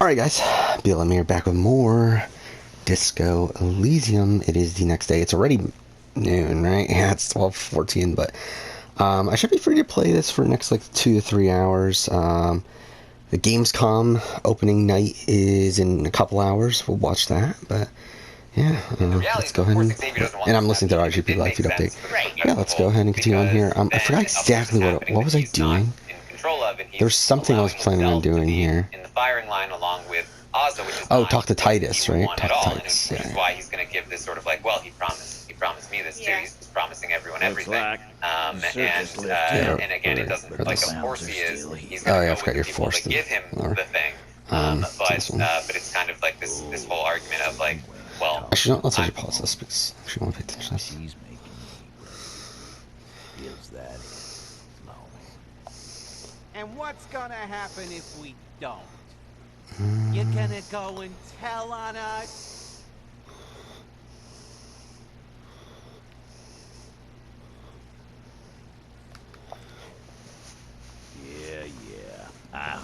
Alright guys, BLM here back with more Disco Elysium. It is the next day. It's already noon, right? Yeah, it's 12:14, but I should be free to play this for the next like 2 to 3 hours. The Gamescom opening night is in a couple hours. We'll watch that, but yeah, let's go ahead and I'm listening to the RGP live feed update. Yeah, let's go ahead and continue on here. I forgot exactly what was I doing? There's something I was planning on doing here. In the firing line along with Ozza, which is talk to Titus, right? Talk to Titus. Which is why he's going to give this sort of like, well, he promised me this too. He's promising everyone everything. And again, it doesn't like, of course he is. He's going to go with the people that give him the thing. But it's kind of like this whole argument of like, well, actually, no, let's actually pause this because I actually want to pay attention to this. And what's gonna happen if we don't? You're gonna go and tell on us? Yeah, I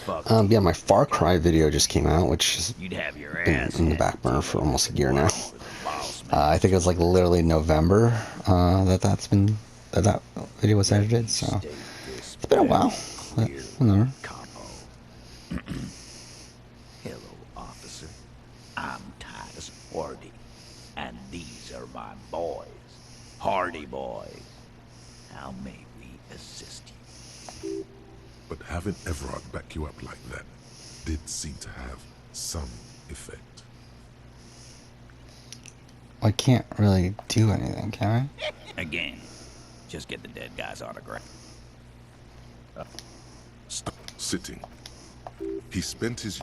heard him. Yeah, my Far Cry video just came out, which is You'd have your in the back burner for almost a year now. I think it was like literally November that video was edited, so it's been a while. But whatever. Hello, officer. I'm Titus Hardy, and these are my boys, Hardy boys. How may we assist you? But having Everard back you up like that did seem to have some effect. I can't really do anything, can I? Again, just get the dead guy's autograph. Stop sitting. He spent his...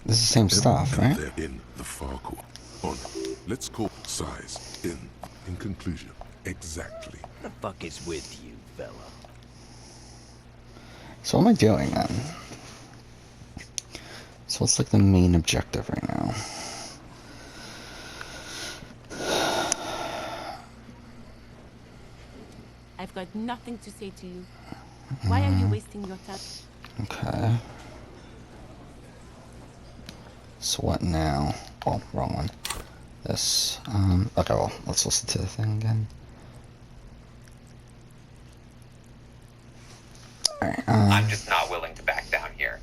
This is the same stuff, right? They're in the far corner. On. Let's call size in conclusion. Exactly. The fuck is with you, fella? So what am I doing then? So what's like the main objective right now? I've got nothing to say to you. Why are you wasting your time? Okay. So what now? Oh, wrong one. This. Okay, well, let's listen to the thing again. Alright, I'm just not willing to back down here.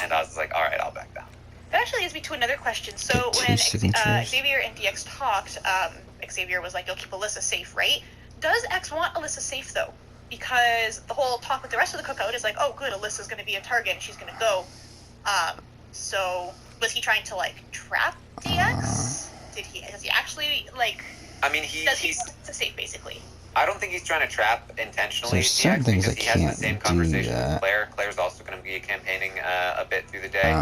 And I was like, all right, I'll back down. That actually leads me to another question. So when Xavier and DX talked, Xavier was like, you'll keep Alyssa safe, right? Does X want Alyssa safe, though? Because the whole talk with the rest of the cookout is like, oh, good, Alyssa's going to be a target and she's going to go. So was he trying to, like, trap DX? Does he actually, like... I mean, does he want Alyssa safe, basically? I don't think he's trying to trap intentionally. There's some things that he has the same conversation with that. Claire's also going to be campaigning a bit through the day.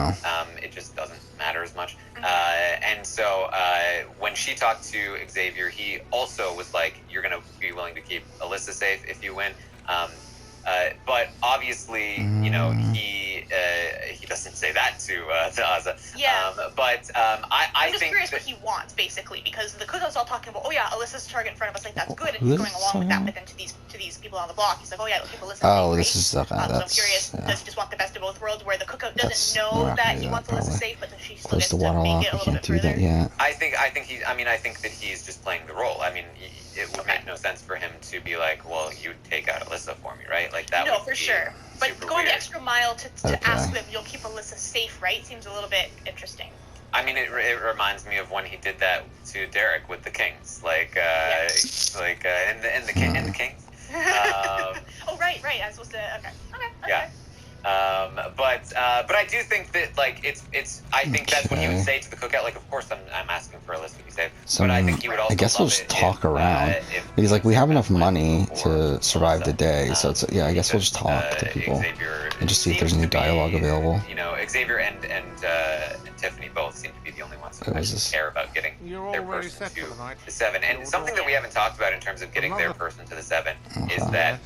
It just doesn't matter as much. And so when she talked to Xavier, he also was like, "You're going to be willing to keep Alyssa safe if you win." But obviously, you know, he doesn't say that to Ozza. Yeah. I'm just think curious what he wants, basically, because the cookout's all talking about, oh yeah, Alyssa's a target in front of us, like that's good, and he's going along with that. But then to these people on the block, he's like, oh yeah, let's keep Alyssa safe, oh, this is okay. So I'm curious, does he just want the best of both worlds, where the cookout doesn't know that he wants Alyssa safe, but then she still gets to make it a little bit further? I think that he's just playing the role. I mean, it would make no sense for him to be like, well, you take out Alyssa for me, right? Like that. No, for sure. But going weird. the extra mile to ask them, you'll keep Alyssa safe, right? Seems a little bit interesting. I mean, it reminds me of when he did that to Derek with the Kings, in the Kings. Oh right. I was supposed to. Okay. Yeah. But I do think that like it's. I think that's what he would say to the cookout. Like, of course, I'm asking for Alyssa to be safe. But I think he would also. I guess we'll just talk around. He's like, we have enough money to survive the day, so it's I guess we'll just talk to people and just see if there's any dialogue available. You know, Xavier and Tiffany both seem to be the only ones who care about getting their person to the 7. And something that we haven't talked about in terms of getting their person to the 7 is that.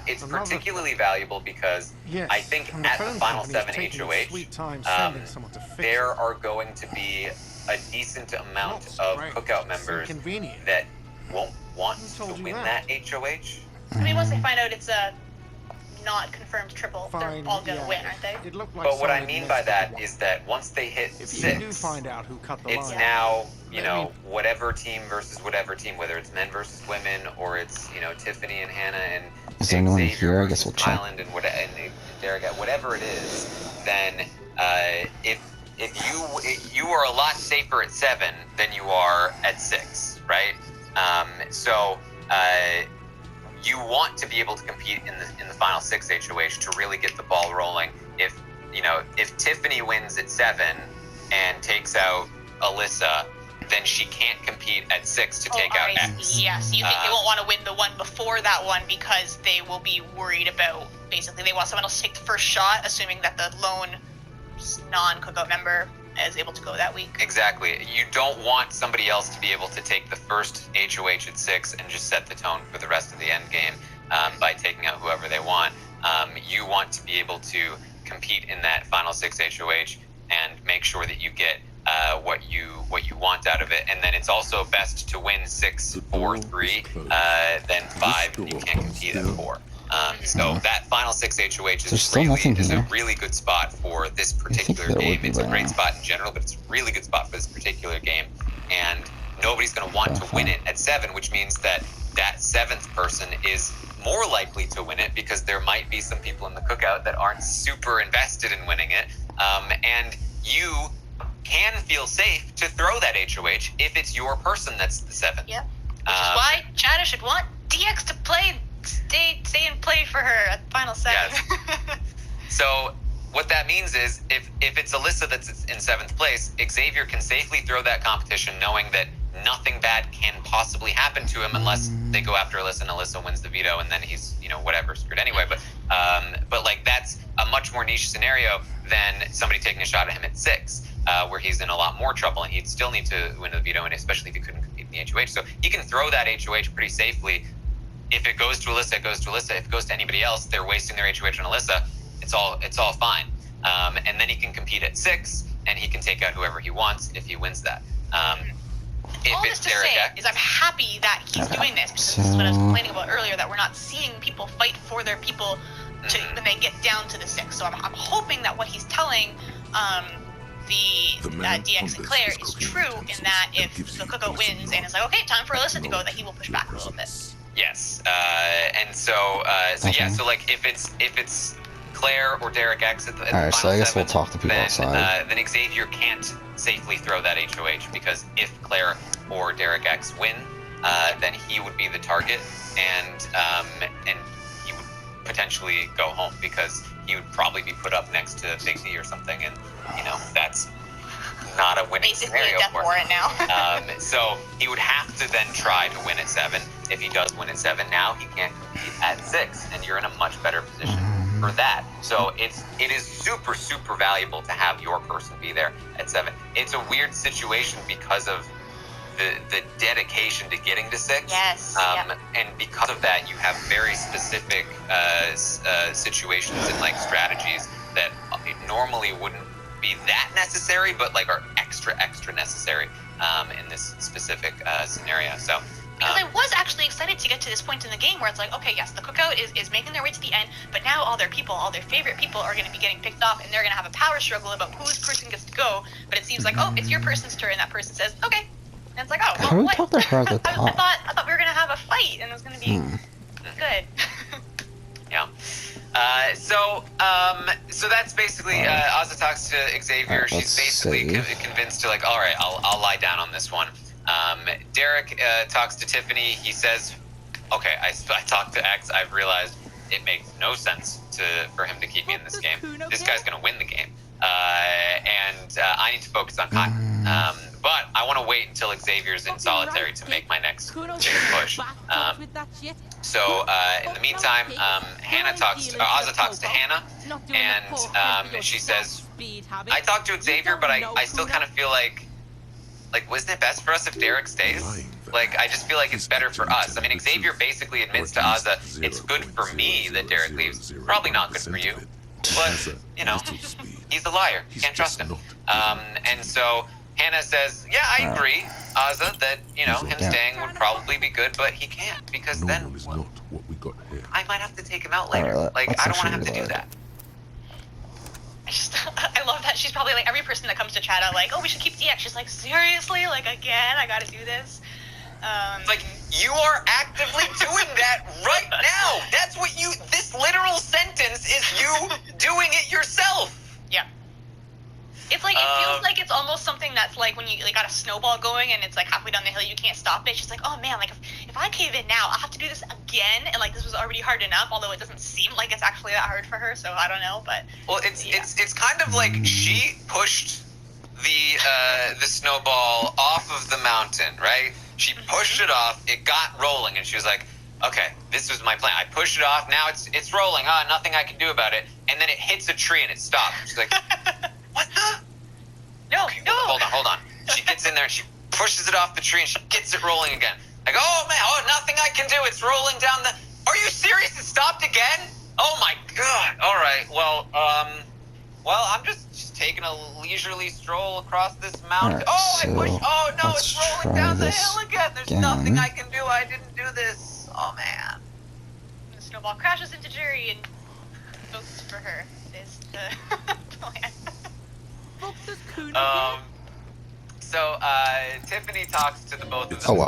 It's particularly valuable because I think at the final 7 HOH, there are going to be a decent amount of cookout members that won't want to win that HOH. I mean, once they find out it's a not confirmed triple, they're all gonna win, aren't they? It looked like But what I mean by that is that once they hit if 6, you do find out who cut the it's line, now, you know, whatever team versus whatever team, whether it's men versus women, or it's, you know, Tiffany and Hannah and is there anyone Xavier here? I guess we'll check. Island and Derek, whatever it is, then if you are a lot safer at 7 than you are at 6, right? So you want to be able to compete in the final 6 HOH to really get the ball rolling. If Tiffany wins at 7 and takes out Alyssa, then she can't compete at 6 to take out X. Yes, you think they won't want to win the one before that one because they will be worried about, basically, they want someone else to take the first shot, assuming that the lone non-cookout member is able to go that week. Exactly. You don't want somebody else to be able to take the first HOH at 6 and just set the tone for the rest of the end game by taking out whoever they want. You want to be able to compete in that final 6 HOH and make sure that you get what you want out of it. And then it's also best to win 6, 4, 3 than 5. You can't compete at 4. So that final 6 HOH is a really good spot for this particular game. It's a great spot in general, but it's a really good spot for this particular game. And nobody's going to want to win it at 7, which means that 7th person is more likely to win it because there might be some people in the cookout that aren't super invested in winning it. And you can feel safe to throw that HOH if it's your person that's the 7th. Yep. Which is why Chada should want DX to stay and play for her at final 7. Yes. So what that means is if it's Alyssa that's in 7th place, Xavier can safely throw that competition knowing that nothing bad can possibly happen to him unless they go after Alyssa and Alyssa wins the veto and then he's, you know, whatever, screwed anyway. But like that's a much more niche scenario than somebody taking a shot at him at 6, where he's in a lot more trouble and he'd still need to win the veto, and especially if he couldn't compete in the HOH. So he can throw that HOH pretty safely. If it goes to Alyssa, it goes to Alyssa. If it goes to anybody else, they're wasting their HOH on Alyssa. It's all fine. And then he can compete at 6, and he can take out whoever he wants if he wins that. All this to say is I'm happy that he's doing this, because this is what I was complaining about earlier, that we're not seeing people fight for their people when they get down to the 6. So I'm hoping that what he's telling the DX and Claire is true, in that if the cookout wins and it's like, okay, time for Alyssa to go, that he will push back a little bit. Yes, and so like if it's Claire or Derek X at the final so I guess 7, we'll talk to people outside. Then Xavier can't safely throw that HOH because if Claire or Derek X win, then he would be the target, and he would potentially go home because he would probably be put up next to Big D or something, and you know that's not a winning scenario for him. Basically a death warrant now. So he would have to then try to win at 7. If he does win at 7, now he can't compete at 6, and you're in a much better position for that. So it is super, super valuable to have your person be there at 7. It's a weird situation because of the dedication to getting to 6. Yes. And because of that, you have very specific situations and like strategies that normally wouldn't be that necessary, but like are extra necessary in this specific scenario. So because I was actually excited to get to this point in the game where it's like, okay, yes, the cookout is making their way to the end, but now all their favorite people are going to be getting picked off, and they're going to have a power struggle about whose person gets to go. But it seems like, oh, it's your person's turn, and that person says, okay. And it's like, oh, well, How do we what? talk to her at the top? I thought we were going to have a fight, and it was going to be good. Yeah. So that's basically Ozza talks to Xavier. She's basically convinced to like, all right, I'll lie down on this one. Derek talks to Tiffany. He says, okay, I talked to X. I've realized it makes no sense for him to keep me in this game. This guy's gonna win the game, and I need to focus on Kai. But I want to wait until Xavier's in solitary to make my next push. So in the meantime, Ozza talks to Hannah, and she says, I talked to Xavier, but I still kind of feel like wasn't it best for us if Derek stays? Like, I just feel like it's better for us. I mean, Xavier basically admits to Ozza, it's good for me that Derek leaves. Probably not good for you. But, you know, he's a liar. You can't trust him. And so Hannah says, yeah, I agree, Ozza, that, you know, him staying would probably be good, but he can't, because then... Normal is not what we got here. I might have to take him out later. Like, I don't want to have to do that. I love that she's probably like every person that comes to chat out like, oh, we should keep DX. She's like, seriously? Like, again? I gotta do this? Like, you are actively doing that right now. That's what this literal sentence is you doing it yourself. Yeah. It's like, it feels like it's almost something that's like when you like got a snowball going and it's like halfway down the hill, you can't stop it. She's like, oh man, like if I cave in now, I'll have to do this again. And like, this was already hard enough, although it doesn't seem like it's actually that hard for her. So I don't know, but. Well, it's kind of like she pushed the snowball off of the mountain, right? She pushed it off, it got rolling, and she was like, okay, this was my plan. I pushed it off, now it's rolling, nothing I can do about it. And then it hits a tree and it stops. She's like, what the? No, okay, no. Hold on. She gets in there, she pushes it off the tree, and she gets it rolling again. Like, oh man, nothing I can do, it's rolling down the... Are you serious? It stopped again? Oh my god. All right, well, I'm just taking a leisurely stroll across this mountain. Right, I pushed. Oh no, it's rolling down the hill again. There's nothing I can do. I didn't do this. Oh man. The snowball crashes into Jerry and votes for her. Is the plan. So Tiffany talks to the both of them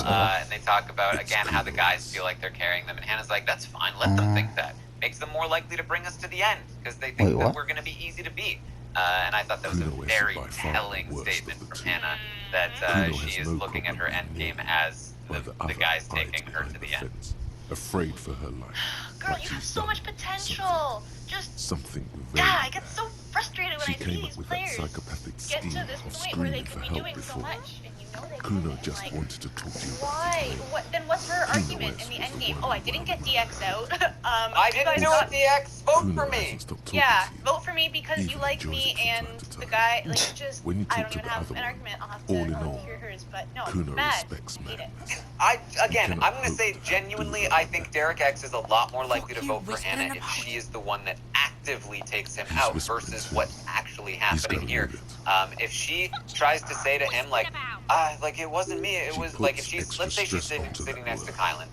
and they talk about again how the guys feel like they're carrying them, and Hannah's like, that's fine. Let them think that. Makes them more likely to bring us to the end because they think that we're going to be easy to beat. And I thought that was a very telling statement from Hannah that she is looking at her end game as the guys taking her to the end. Afraid for her life. Girl, you have so much potential. Just something. I get so frustrated when I see these with players get to this point where they could be doing so much, and you know they Cuno just wanted to talk to you. Why? Then what's her argument in the end game? Oh, I didn't get DX out. I didn't do it, DX. Vote for me. Yeah, vote for me because you like me, and the guy, like, just, I don't even have an argument. I'll have to hear hers, but no, it's bad. I hate it. I'm going to say genuinely, I think Derek X is a lot more likely to vote for Hannah if she is the one that actively takes him out versus what's actually happening here. If she tries to say to him, like it wasn't me, it was like, if she's, let's say she's sitting next to Kylan,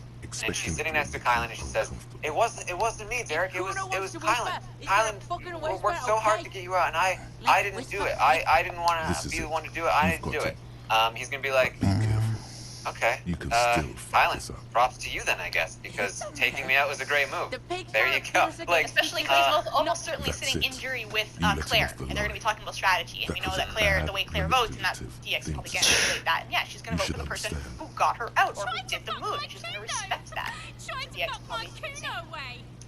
and she's sitting next to Kylan, and she says, it wasn't me, Derek, it was Kylan. Kylan worked so hard to get you out, and I didn't do it. I didn't want to be the one to do it. I didn't do it. He's gonna be like, okay, Kylan, props to you then, I guess, because taking me out was a great move. There you go. Like, especially because he's almost certainly sitting in jury with Claire, and they're going to be talking about strategy, and we know that Claire, the way Claire votes, and that DX is probably going to manipulate that, and yeah, she's going to vote for the person who got her out, or who did the move, and she's going to respect that. DX probably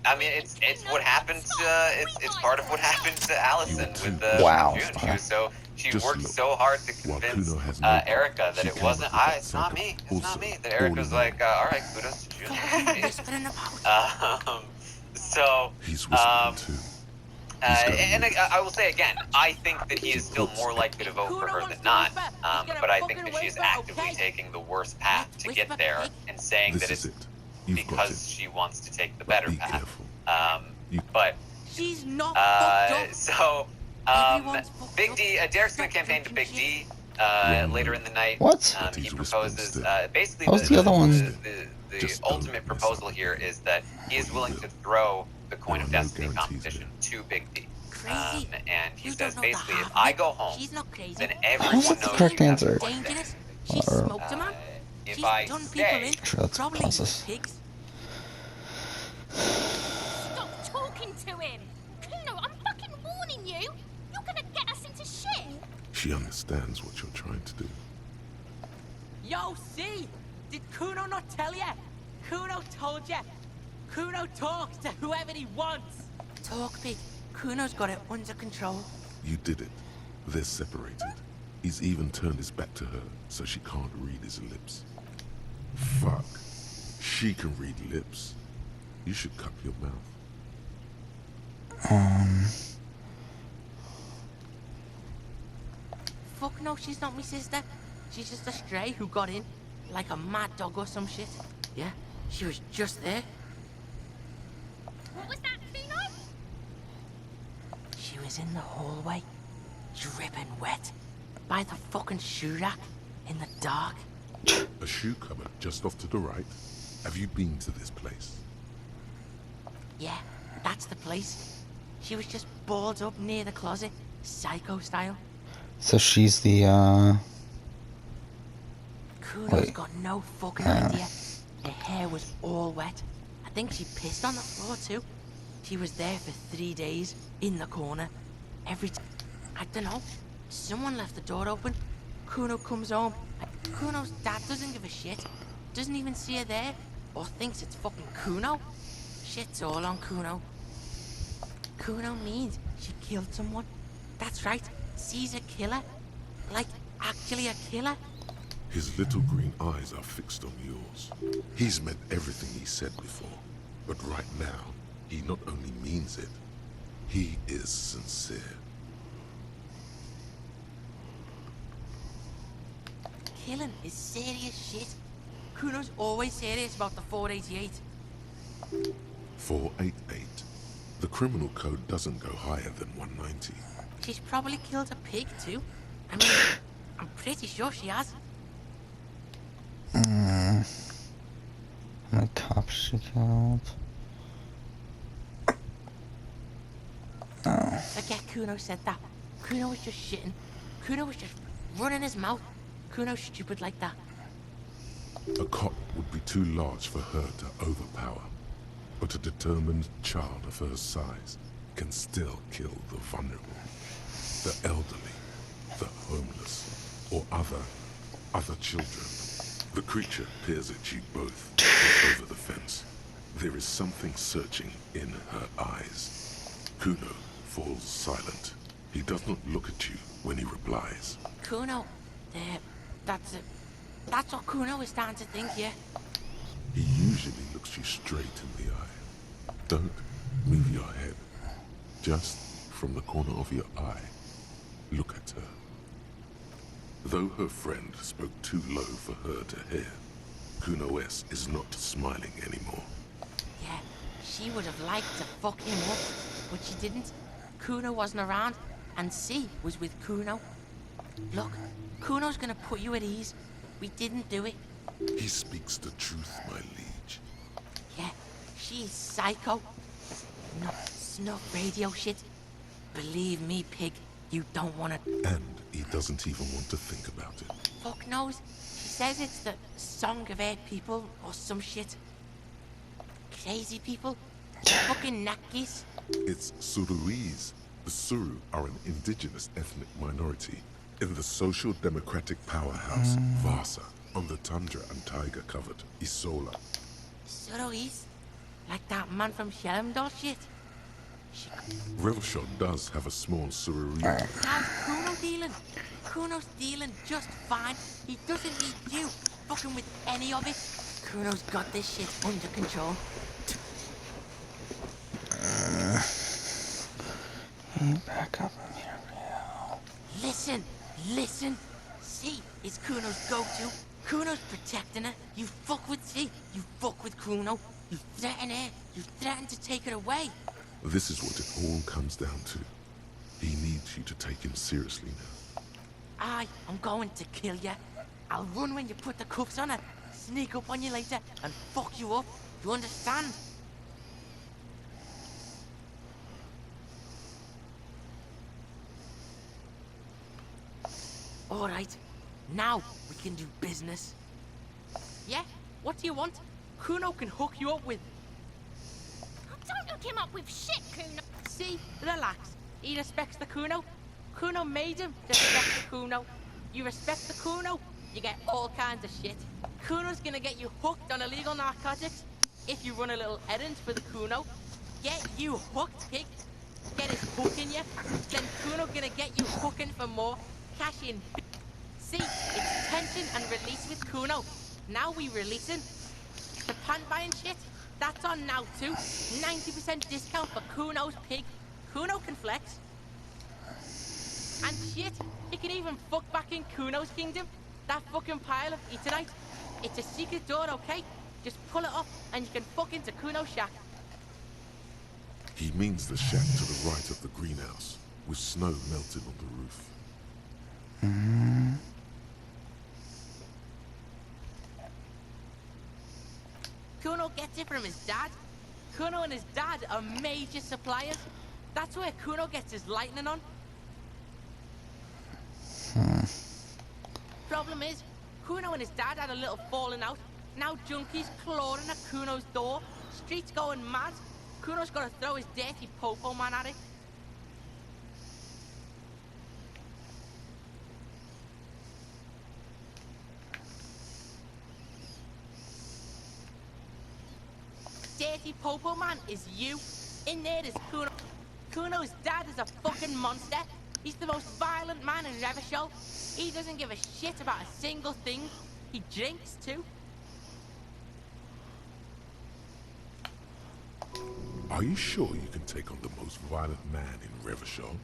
I mean, it's what happened to it's part of what happened to Allison with June. She worked so hard to convince Erica that it wasn't it's not me. That Erica's like, all right, kudos to June. And I will say again, I think that he is still more likely to vote for her than not. But I think that she is actively taking the worst path to get there and saying that it's because she wants to take the better path. But she's not Big D, Derek's going to campaign to Big D later in the night. What? He proposes, basically, the ultimate proposal here is that he is willing to throw the Coin of Destiny competition to Big D. And he says, basically, if I go home, then everyone knows correct answer. She smoked him, if I stay, probably pigs. Stop talking to him! Cuno, I'm fucking warning you! You're gonna get us into shit! She understands what you're trying to do. Yo, see? Did Cuno not tell ya? Cuno told ya. Cuno talks to whoever he wants. Talk big. Cuno's got it under control. You did it. They're separated. He's even turned his back to her, so she can't read his lips. Fuck. She can read lips. You should cup your mouth. Fuck no, she's not my sister. She's just a stray who got in. Like a mad dog or some shit. Yeah, she was just there. What was that, Cuno? She was in the hallway, dripping wet, by the fucking shoe rack, in the dark. A shoe cupboard just off to the right. Have you been to this place? Yeah, that's the place. She was just balled up near the closet, psycho style. So she's the, Cuno's got no fucking idea. Her hair was all wet. I think she pissed on the floor too. She was there for 3 days, in the corner. I don't know. Someone left the door open. Cuno comes home. Cuno's dad doesn't give a shit. Doesn't even see her there. Or thinks it's fucking Cuno. Shit's all on Cuno. Cuno means she killed someone. That's right. Sees a killer. Like, actually a killer. His little green eyes are fixed on yours. He's meant everything he said before. But right now, he not only means it, he is sincere. Killing is serious shit. Cuno's always serious about the 488. 488. The criminal code doesn't go higher than 190. She's probably killed a pig too. I mean, I'm pretty sure she has. How many cops she killed? Oh. Forget Cuno said that. Cuno was just shitting. Cuno was just running his mouth. Cuno's stupid like that. A cop would be too large for her to overpower. But a determined child of her size can still kill the vulnerable, the elderly, the homeless, or other children. The creature peers at you both from over the fence. There is something searching in her eyes. Cuno falls silent. He does not look at you when he replies. Cuno, that's what Cuno is starting to think, yeah. He usually looks you straight in the eye. Don't move your head. Just from the corner of your eye, look at her. Though her friend spoke too low for her to hear, Cuno S is not smiling anymore. Yeah, she would have liked to fuck him up, but she didn't. Cuno wasn't around, and C was with Cuno. Look, Cuno's gonna put you at ease. We didn't do it. He speaks the truth, my liege. Yeah, she's psycho. No, snuff radio shit. Believe me, pig, you don't want to... And he doesn't even want to think about it. Fuck knows. She says it's the song of air people or some shit. Crazy people. Fucking nakis. It's Suruese. The Suru are an indigenous ethnic minority in the social democratic powerhouse, Vasa, on the tundra and tiger-covered Isola. Suruese? Like that man from Shelmdall shit? Relshot does have a small Suruese. How's Cuno dealing? Cuno's dealing just fine. He doesn't need you fucking with any of it. Cuno's got this shit under control. Back up in here, Listen. C is Cuno's go-to. Cuno's protecting her. You fuck with C, you fuck with Cuno. You threaten her. You threaten to take her away. This is what it all comes down to. He needs you to take him seriously now. I'm going to kill you. I'll run when you put the cuffs on her, sneak up on you later, and fuck you up. You understand? Alright, now we can do business. Yeah? What do you want? Cuno can hook you up with... Don't hook him up with shit, Cuno. See? Relax. He respects the Cuno. Cuno made him respect the Cuno. You respect the Cuno, you get all kinds of shit. Cuno's gonna get you hooked on illegal narcotics if you run a little errand for the Cuno. Get you hooked, pig. Get his hook in you. Then Cuno gonna get you hooking for more. Cash in. See, it's tension and release with Cuno. Now we releasing. The pant buying shit, that's on now too. 90% discount for Cuno's pig. Cuno can flex. And shit, you can even fuck back in Cuno's kingdom. That fucking pile of Eternite. It's a secret door, okay? Just pull it up and you can fuck into Cuno's shack. He means the shack to the right of the greenhouse, with snow melted on the roof. Cuno gets it from his dad. Cuno and his dad are major suppliers. That's where Cuno gets his lightning on. Problem is, Cuno and his dad had a little falling out. Now junkies clawing at Cuno's door. Streets going mad. Cuno's got to throw his dirty popo man at it. Dirty popo man is you. In there is Cuno. Cuno's dad is a fucking monster. He's the most violent man in Revachol. He doesn't give a shit about a single thing. He drinks too. Are you sure you can take on the most violent man in Revachol?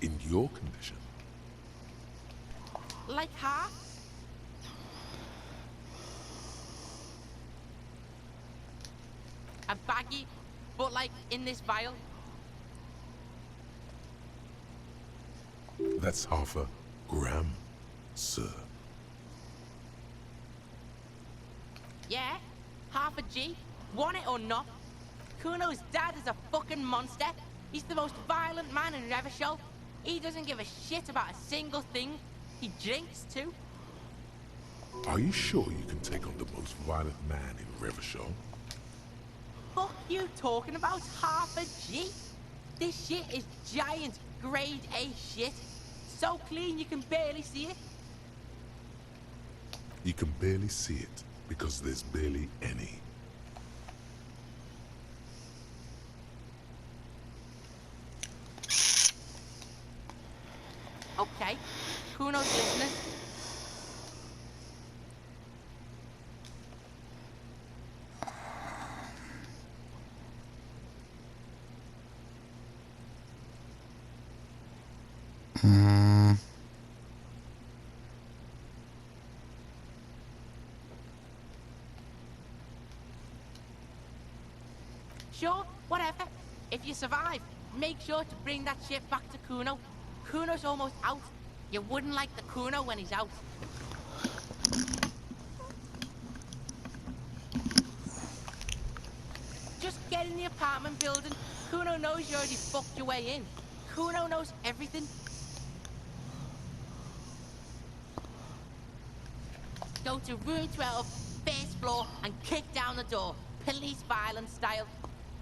In your condition? Like half? A baggie, but like in this vial. That's half a gram, sir. Yeah, half a G. Want it or not? Cuno's dad is a fucking monster. He's the most violent man in Revachol. He doesn't give a shit about a single thing. He drinks too. Are you sure you can take on the most violent man in Revachol? Fuck you talking about half a G? This shit is giant grade A shit. So clean you can barely see it. You can barely see it because there's barely any. Okay, Cuno's listening. Sure, whatever. If you survive, make sure to bring that shit back to Cuno. Cuno's almost out. You wouldn't like the Cuno when he's out. Just get in the apartment building. Cuno knows you already fucked your way in. Cuno knows everything. Go to room 12, first floor, and kick down the door. Police violence style.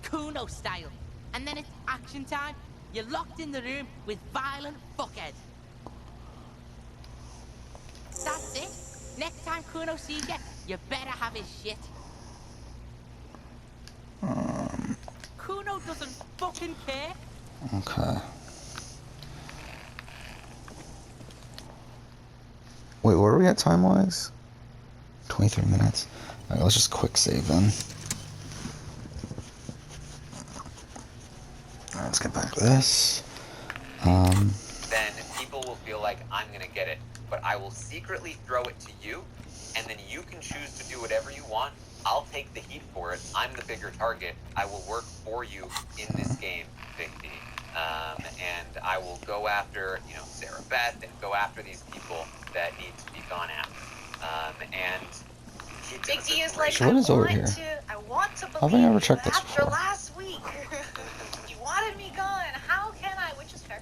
Cuno style. And then it's action time. You're locked in the room with violent fuckhead. That's it. Next time Cuno sees you, you better have his shit. Cuno doesn't fucking care. Okay. Wait, where are we at time-wise? 23 minutes. Alright, let's just quick save then. Alright, let's get back to this. Then people will feel like I'm gonna get it, but I will secretly throw it to you, and then you can choose to do whatever you want. I'll take the heat for it. I'm the bigger target. I will work for you in this game, Big D. And I will go after, Sarah Beth, and go after these people that need to be gone after. And Big D is like, what is over here? I want to believe Have I ever checked this after before? last week. You wanted me gone. How can I? Which is fair.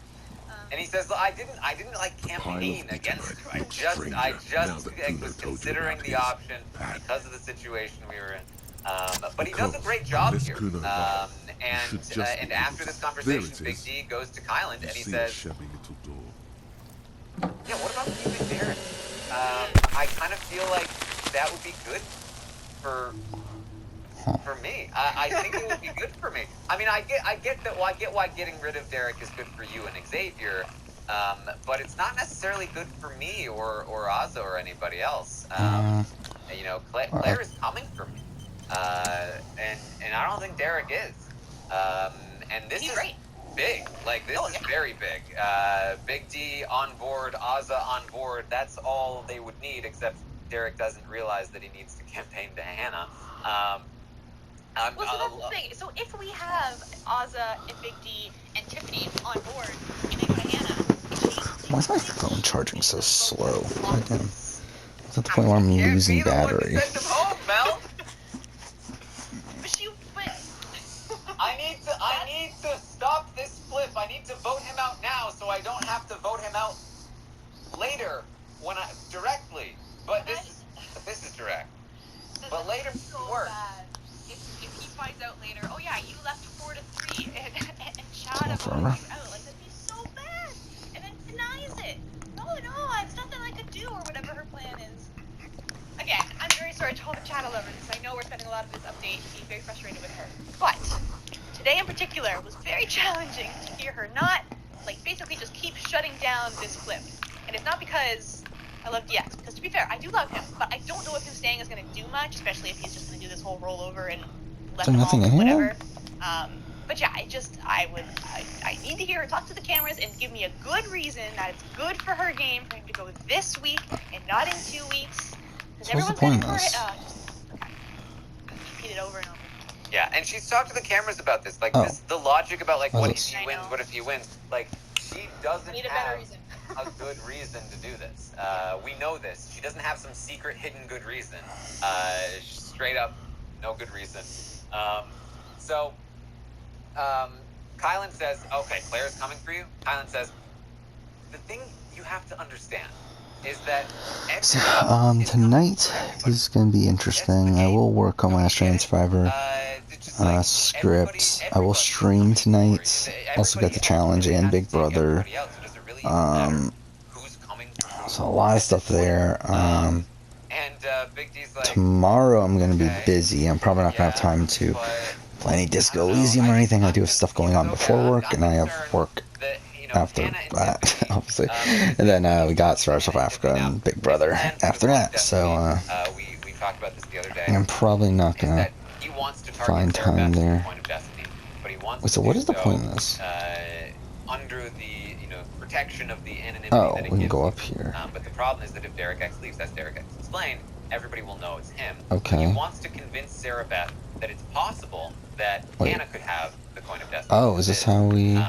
And he says, I didn't like campaign against you. I just was considering the option because of the situation we were in. But he does a great job here. And after this conversation, Big D goes to Kyland and he says, yeah, what about you and Derek? I kind of feel like that would be good for me. I think it would be good for me. I mean, I get that. Well, I get why getting rid of Derek is good for you and Xavier, but it's not necessarily good for me or Ozza or anybody else. Claire is coming for me, and I don't think Derek is. And this is big. Like, this is very big. Big D on board, Ozza on board. That's all they would need, except Derek doesn't realize that he needs to campaign to Hannah. So that's the thing. So if we have Ozza and Big D and Tiffany on board, and they go to Hannah, Why is my phone charging so slow? Goddamn. It's at the point where I'm losing battery. I don't have to vote him out later when directly. But this is direct. But later works. If he finds out later, oh yeah, you left 4-3 and Chad voted you out, like that'd be so bad. And then denies it. No, it's nothing I could do or whatever her plan is. Again, I'm very sorry to all the Chad lovers. I know we're spending a lot of this update being very frustrated with her. But today in particular was very challenging to hear her not, like, basically just keep shutting down this flip. And it's not because I love DX, because to be fair, I do love him, but I don't know if him staying is going to do much, especially if he's just going to do this whole rollover and let them all do whatever. But yeah, I need to hear her talk to the cameras and give me a good reason that it's good for her game for him to go this week and not in 2 weeks. Because everyone's going to repeat it over and over. Yeah, and she's talked to the cameras about this, like the logic about like what if he wins, what if he wins. Like she doesn't have a good reason to do this. We know this. She doesn't have some secret hidden good reason. Straight up, no good reason. Kylan says, okay, Claire's coming for you. Kylan says, the thing you have to understand is that tonight is going to be interesting. I will work on Last Giant Survivor script. I will stream tonight. Also got the challenge and Big Brother. So a lot of stuff there. Tomorrow I'm going to be busy. I'm probably not going to have time to play any Disco Elysium or anything. I do have stuff going on before work, and I have work after that, obviously. And then we got Star South Africa and Big Brother after that. So we talked about this the other day. I'm probably not going to find time there. Wait, so what is the point of this? Under the protection of the anonymity that we can go up here. But the problem is that if Derek X leaves, as Derek X explained, everybody will know it's him. Okay. He wants to convince Sarah Beth that it's possible that Hannah could have the coin of destiny. Oh, is this how we...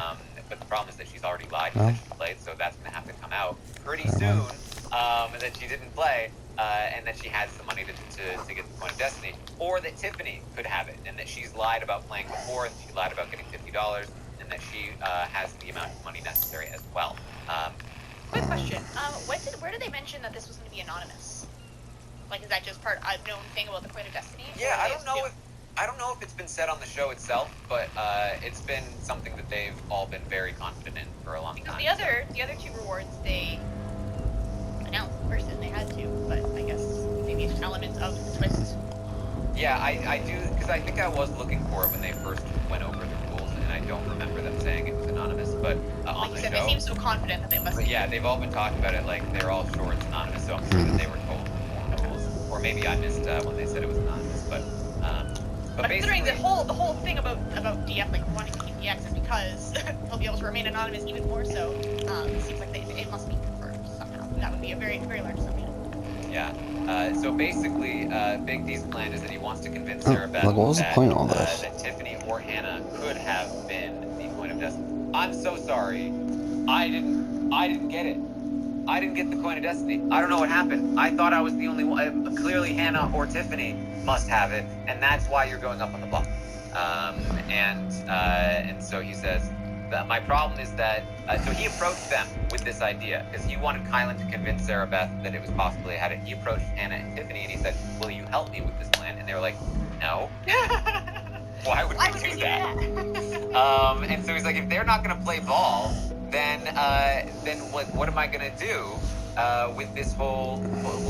But the problem is that she's already lied that she played, so that's going to have to come out pretty soon, that she didn't play, and that she has the money to get the coin of destiny, or that Tiffany could have it, and that she's lied about playing before, and she lied about getting $50, and that she has the amount of money necessary as well. Quick question. Where did they mention that this was going to be anonymous? Like, is that just part of a known thing about the coin of destiny? Yeah, I don't know if it's been said on the show itself, but it's been something that they've all been very confident in for a long time. The other two rewards they announced first, and they had to, but I guess maybe it's elements of the twist. Yeah, I do, because I think I was looking for it when they first went over the rules, and I don't remember them saying it was anonymous, but on the show... They seem so confident that they must be. Yeah, they've all been talking about it like they're all sure it's anonymous, so I'm sure that they were told the rules. Or maybe I missed when they said it was anonymous, but considering the whole thing about DF like wanting to keep DX is because he'll be able to remain anonymous even more so. It seems like it must be confirmed somehow. That would be a very, very large assumption. Yeah. So basically, Big D's plan is that he wants to convince Sarah Beth what was the point of all this? That Tiffany or Hannah could have been the coin of destiny. I'm so sorry. I didn't get it. I didn't get the coin of destiny. I don't know what happened. I thought I was the only one. Clearly Hannah or Tiffany must have it, and that's why you're going up on the block. And so he says that my problem is that so he approached them with this idea because he wanted Kylan to convince Sarah Beth that it was possible they had it. He approached Hannah and Tiffany and he said, "Will you help me with this plan?" And they were like, "No." Why would we do that? And so he's like, if they're not going to play ball, then what am I going to do with this whole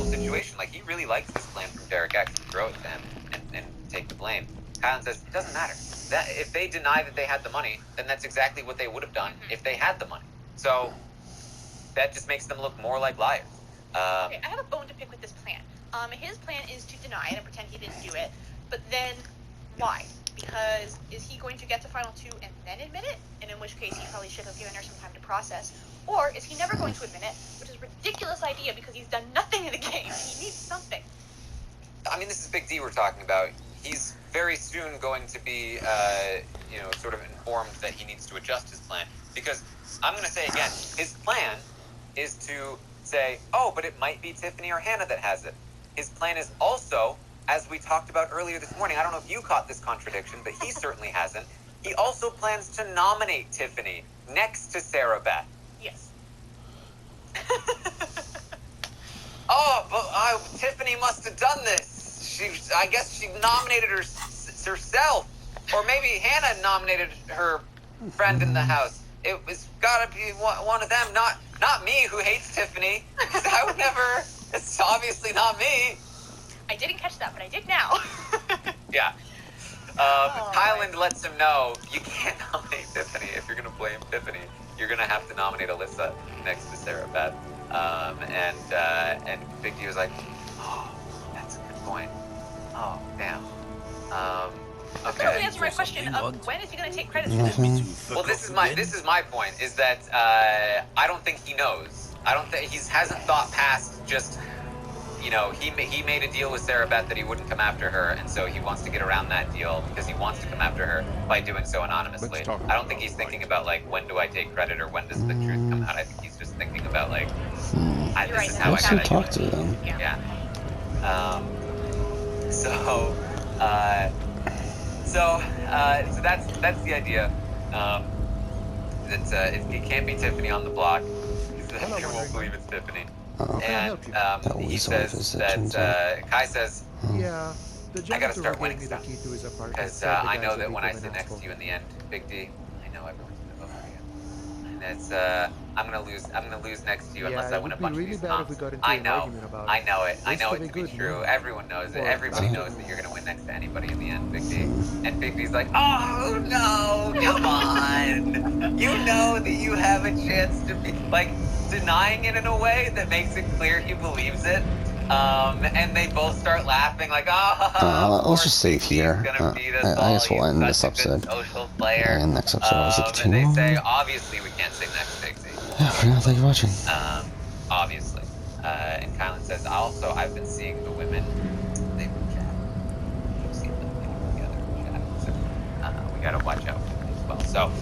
situation? Like, he really likes this plan from Derek X to throw it to him and take the blame. Kylan says, it doesn't matter. That if they deny that they had the money, then that's exactly what they would have done if they had the money. So that just makes them look more like liars. Okay, I have a bone to pick with this plan. His plan is to deny it and pretend he didn't do it, but then why? Because is he going to get to Final 2 and then admit it? And in which case he probably should have given her some time to process. Or is he never going to admit it, which is a ridiculous idea because he's done nothing in the game. He needs something. I mean, this is Big D we're talking about. He's very soon going to be, sort of informed that he needs to adjust his plan. Because, I'm going to say again, his plan is to say, oh, but it might be Tiffany or Hannah that has it. His plan is also, as we talked about earlier this morning, I don't know if you caught this contradiction, but he certainly hasn't. He also plans to nominate Tiffany next to Sarah Beth. Yes. Oh, but Tiffany must have done this. I guess she nominated herself. Or maybe Hannah nominated her friend in the house. It was gotta be one of them, not me who hates Tiffany. Because I would never. It's obviously not me. I didn't catch that, but I did now. Yeah. Kylan lets him know you can't nominate Tiffany. If you're gonna blame Tiffany, you're gonna have to nominate Alyssa next to Sarah Beth. And Big D was like, oh, that's a good point. Oh, damn. Okay. Totally answer my question of when is he going to take credit for this? Well, this is my point. Is that I don't think he knows. I don't think he hasn't thought past just. You know, he made a deal with Sarah Beth that he wouldn't come after her, and so he wants to get around that deal because he wants to come after her by doing so anonymously. I don't think he's thinking about like when do I take credit or when does the truth come out. I think he's just thinking about like this is how I gotta talk to them. Yeah. So that's the idea. It can't be Tiffany on the block. Everyone won't believe it's Tiffany. And he says that Kai says, yeah, I gotta start winning stuff because I know that when I sit next to you in the end, Big D, I know everyone's gonna vote for you, and it's I'm gonna lose next to you unless I win a bunch of these comps. I know it. I know it to be true. Everyone knows it. Everybody knows that you're gonna win next to anybody in the end, Big D. And Big D's like, oh no, come on, you know that you have a chance to be like. Denying it in a way that makes it clear he believes it, and they both start laughing like, "Oh, let's just save here. I guess we'll end this episode. And next episode, I'll see and they say, "Obviously, we can't say next, Dixie." Yeah, for now, thank you for watching. Obviously, and Kylan says, "Also, I've been seeing the women. They've been chatting. You've seen them together chatting. So we gotta watch out for them as well." So.